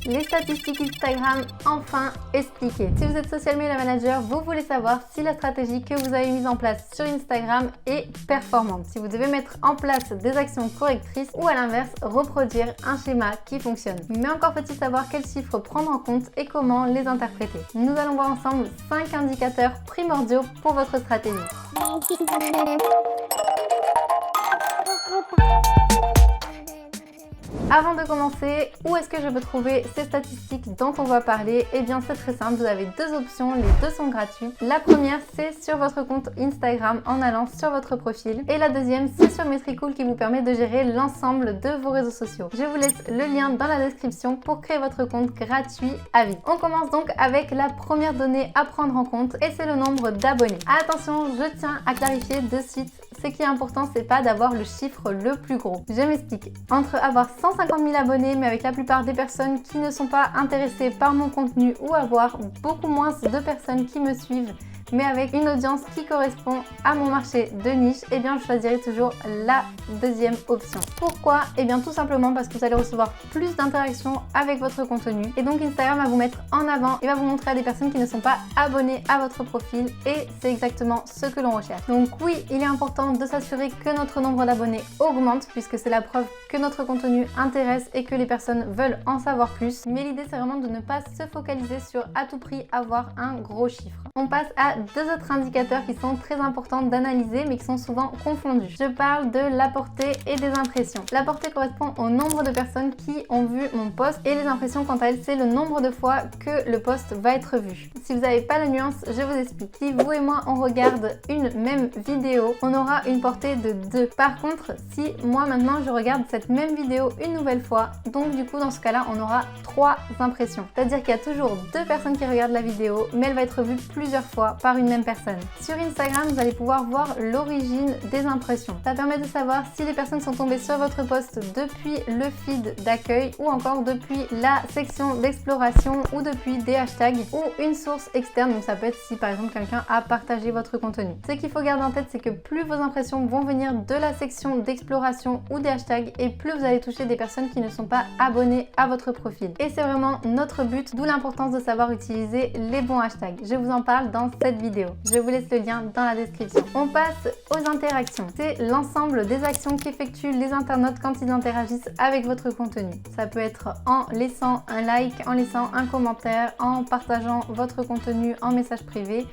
Les statistiques Instagram enfin expliquées. Si vous êtes social media manager, vous voulez savoir si la stratégie que vous avez mise en place sur Instagram est performante. Si vous devez mettre en place des actions correctrices ou à l'inverse, reproduire un schéma qui fonctionne. Mais encore faut-il savoir quels chiffres prendre en compte et comment les interpréter. Nous allons voir ensemble 5 indicateurs primordiaux pour votre stratégie. Avant de commencer, où est-ce que je peux trouver ces statistiques dont on va parler? Eh bien c'est très simple, vous avez deux options, les deux sont gratuits. La première c'est sur votre compte Instagram en allant sur votre profil et la deuxième c'est sur Metricool qui vous permet de gérer l'ensemble de vos réseaux sociaux. Je vous laisse le lien dans la description pour créer votre compte gratuit à vie. On commence donc avec la première donnée à prendre en compte et c'est le nombre d'abonnés. Attention, je tiens à clarifier de suite, ce qui est important c'est pas d'avoir le chiffre le plus gros. Je m'explique. Entre avoir 150 000 abonnés mais avec la plupart des personnes qui ne sont pas intéressées par mon contenu ou avoir beaucoup moins de personnes qui me suivent mais avec une audience qui correspond à mon marché de niche, eh bien je choisirai toujours la deuxième option. Pourquoi? Eh bien tout simplement parce que vous allez recevoir plus d'interactions avec votre contenu et donc Instagram va vous mettre en avant et va vous montrer à des personnes qui ne sont pas abonnées à votre profil et c'est exactement ce que l'on recherche. Donc oui, il est important de s'assurer que notre nombre d'abonnés augmente puisque c'est la preuve que notre contenu intéresse et que les personnes veulent en savoir plus. Mais l'idée c'est vraiment de ne pas se focaliser sur à tout prix avoir un gros chiffre. On passe à deux autres indicateurs qui sont très importants d'analyser mais qui sont souvent confondus. Je parle de la portée et des impressions. La portée correspond au nombre de personnes qui ont vu mon post et les impressions quant à elles c'est le nombre de fois que le post va être vu. Si vous n'avez pas la nuance, je vous explique. Si vous et moi on regarde une même vidéo, on aura une portée de 2. Par contre, si moi maintenant je regarde cette même vidéo une nouvelle fois, donc du coup dans ce cas-là on aura 3 impressions. C'est-à-dire qu'il y a toujours 2 personnes qui regardent la vidéo mais elle va être vue plusieurs fois par une même personne. Sur Instagram, vous allez pouvoir voir l'origine des impressions. Ça permet de savoir si les personnes sont tombées sur votre post depuis le feed d'accueil ou encore depuis la section d'exploration ou depuis des hashtags ou une source externe. Donc ça peut être si par exemple quelqu'un a partagé votre contenu. Ce qu'il faut garder en tête, c'est que plus vos impressions vont venir de la section d'exploration ou des hashtags et plus vous allez toucher des personnes qui ne sont pas abonnées à votre profil. Et c'est vraiment notre but, d'où l'importance de savoir utiliser les bons hashtags. Je vous en parle dans cette vidéo. Je vous laisse le lien dans la description. On passe aux interactions. C'est l'ensemble des actions qu'effectuent les internautes quand ils interagissent avec votre contenu. Ça peut être en laissant un like, en laissant un commentaire, en partageant votre contenu en message privé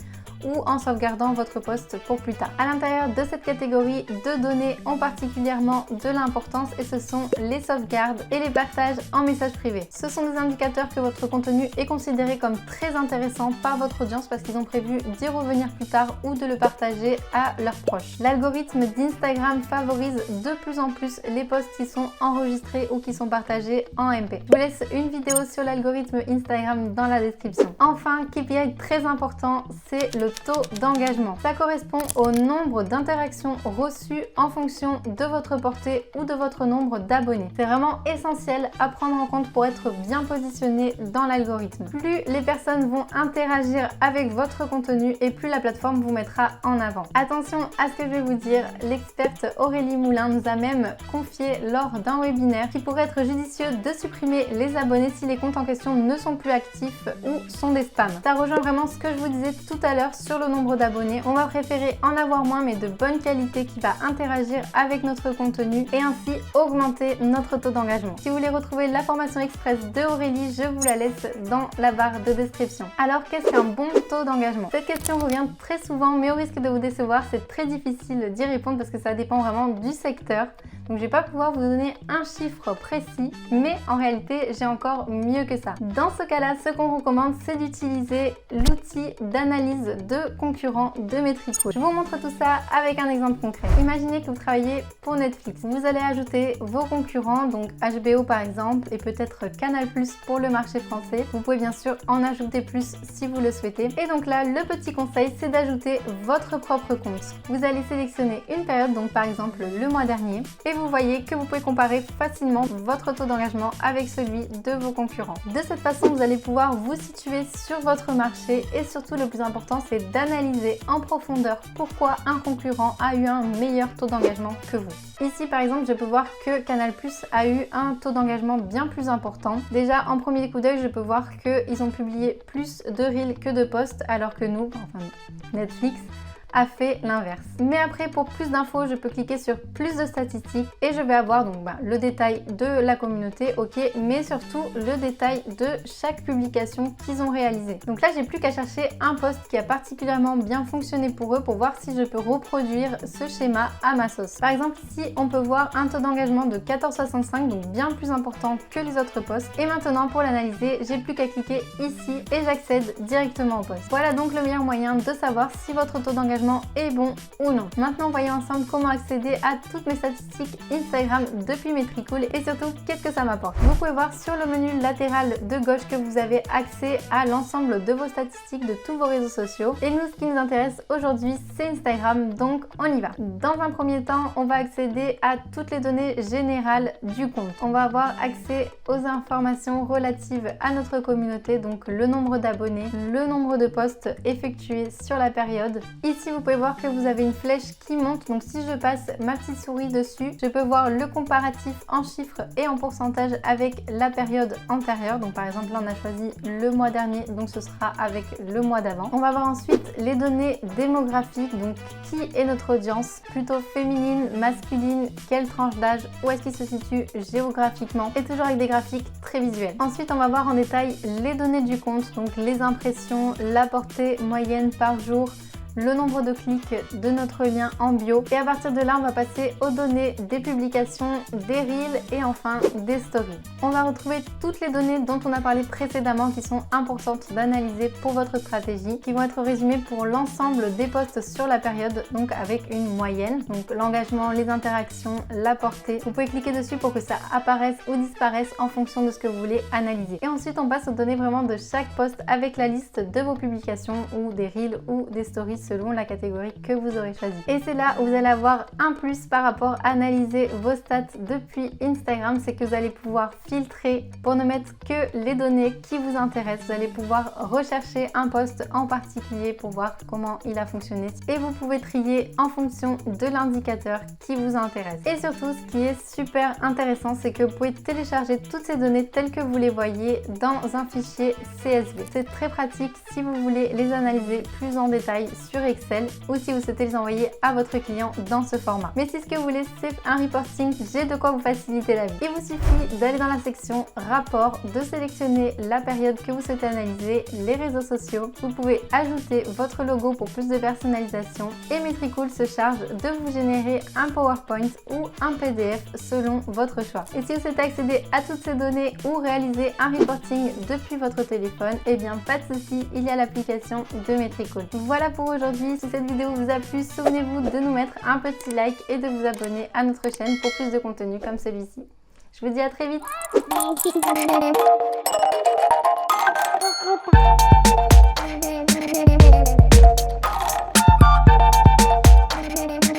ou en sauvegardant votre post pour plus tard. À l'intérieur de cette catégorie, deux données ont particulièrement de l'importance et ce sont les sauvegardes et les partages en message privé. Ce sont des indicateurs que votre contenu est considéré comme très intéressant par votre audience parce qu'ils ont prévu d'y revenir plus tard ou de le partager à leurs proches. L'algorithme d'Instagram favorise de plus en plus les posts qui sont enregistrés ou qui sont partagés en MP. Je vous laisse une vidéo sur l'algorithme Instagram dans la description. Enfin, KPI très important, c'est le taux d'engagement. Ça correspond au nombre d'interactions reçues en fonction de votre portée ou de votre nombre d'abonnés. C'est vraiment essentiel à prendre en compte pour être bien positionné dans l'algorithme. Plus les personnes vont interagir avec votre contenu et plus la plateforme vous mettra en avant. Attention à ce que je vais vous dire, l'experte Aurélie Moulin nous a même confié lors d'un webinaire qu'il pourrait être judicieux de supprimer les abonnés si les comptes en question ne sont plus actifs ou sont des spams. Ça rejoint vraiment ce que je vous disais tout à l'heure sur le nombre d'abonnés. On va préférer en avoir moins mais de bonne qualité qui va interagir avec notre contenu et ainsi augmenter notre taux d'engagement. Si vous voulez retrouver la formation express de Aurélie, je vous la laisse dans la barre de description. Alors qu'est-ce qu'un bon taux d'engagement? Cette question revient très souvent mais au risque de vous décevoir, c'est très difficile d'y répondre parce que ça dépend vraiment du secteur. Donc je vais pas pouvoir vous donner un chiffre précis, mais en réalité j'ai encore mieux que ça. Dans ce cas-là, ce qu'on recommande, c'est d'utiliser l'outil d'analyse de concurrents de Metricool. Je vous montre tout ça avec un exemple concret. Imaginez que vous travaillez pour Netflix. Vous allez ajouter vos concurrents, donc HBO par exemple, et peut-être Canal+ pour le marché français. Vous pouvez bien sûr en ajouter plus si vous le souhaitez. Et donc là, le petit conseil, c'est d'ajouter votre propre compte. Vous allez sélectionner une période, donc par exemple le mois dernier, et et vous voyez que vous pouvez comparer facilement votre taux d'engagement avec celui de vos concurrents. De cette façon, vous allez pouvoir vous situer sur votre marché et surtout le plus important, c'est d'analyser en profondeur pourquoi un concurrent a eu un meilleur taux d'engagement que vous. Ici par exemple, je peux voir que Canal+ a eu un taux d'engagement bien plus important. Déjà en premier coup d'œil, je peux voir qu'ils ont publié plus de reels que de posts alors que nous, enfin Netflix, a fait l'inverse. Mais après, pour plus d'infos, je peux cliquer sur plus de statistiques et je vais avoir donc le détail de la communauté, ok, mais surtout le détail de chaque publication qu'ils ont réalisée. Donc là, j'ai plus qu'à chercher un post qui a particulièrement bien fonctionné pour eux pour voir si je peux reproduire ce schéma à ma sauce. Par exemple, ici, on peut voir un taux d'engagement de 14,65, donc bien plus important que les autres posts. Et maintenant, pour l'analyser, j'ai plus qu'à cliquer ici et j'accède directement au post. Voilà donc le meilleur moyen de savoir si votre taux d'engagement est bon ou non. Maintenant, voyons ensemble comment accéder à toutes mes statistiques Instagram depuis Metricool et surtout qu'est-ce que ça m'apporte. Vous pouvez voir sur le menu latéral de gauche que vous avez accès à l'ensemble de vos statistiques de tous vos réseaux sociaux. Et nous, ce qui nous intéresse aujourd'hui, c'est Instagram, donc on y va. Dans un premier temps, on va accéder à toutes les données générales du compte. On va avoir accès aux informations relatives à notre communauté, donc le nombre d'abonnés, le nombre de posts effectués sur la période. Ici, vous pouvez voir que vous avez une flèche qui monte, donc si je passe ma petite souris dessus, je peux voir le comparatif en chiffres et en pourcentage avec la période antérieure. Donc par exemple là on a choisi le mois dernier, donc ce sera avec le mois d'avant. On va voir ensuite les données démographiques, donc qui est notre audience, plutôt féminine, masculine, quelle tranche d'âge, où est-ce qu'il se situe géographiquement, et toujours avec des graphiques très visuels. Ensuite on va voir en détail les données du compte, donc les impressions, la portée moyenne par jour, le nombre de clics de notre lien en bio et à partir de là on va passer aux données des publications, des reels et enfin des stories. On va retrouver toutes les données dont on a parlé précédemment qui sont importantes d'analyser pour votre stratégie, qui vont être résumées pour l'ensemble des posts sur la période, donc avec une moyenne, donc l'engagement, les interactions, la portée. Vous pouvez cliquer dessus pour que ça apparaisse ou disparaisse en fonction de ce que vous voulez analyser. Et ensuite on passe aux données vraiment de chaque post avec la liste de vos publications ou des reels ou des stories selon la catégorie que vous aurez choisie. Et c'est là où vous allez avoir un plus par rapport à analyser vos stats depuis Instagram, c'est que vous allez pouvoir filtrer pour ne mettre que les données qui vous intéressent. Vous allez pouvoir rechercher un post en particulier pour voir comment il a fonctionné et vous pouvez trier en fonction de l'indicateur qui vous intéresse. Et surtout, ce qui est super intéressant, c'est que vous pouvez télécharger toutes ces données telles que vous les voyez dans un fichier CSV. C'est très pratique si vous voulez les analyser plus en détail sur Excel ou si vous souhaitez les envoyer à votre client dans ce format. Mais si ce que vous voulez c'est un reporting, j'ai de quoi vous faciliter la vie. Il vous suffit d'aller dans la section rapport, de sélectionner la période que vous souhaitez analyser, les réseaux sociaux. Vous pouvez ajouter votre logo pour plus de personnalisation et Metricool se charge de vous générer un PowerPoint ou un PDF selon votre choix. Et si vous souhaitez accéder à toutes ces données ou réaliser un reporting depuis votre téléphone, eh bien pas de souci, il y a l'application de Metricool. Voilà pour aujourd'hui. Si cette vidéo vous a plu, souvenez-vous de nous mettre un petit like et de vous abonner à notre chaîne pour plus de contenu comme celui-ci. Je vous dis à très vite.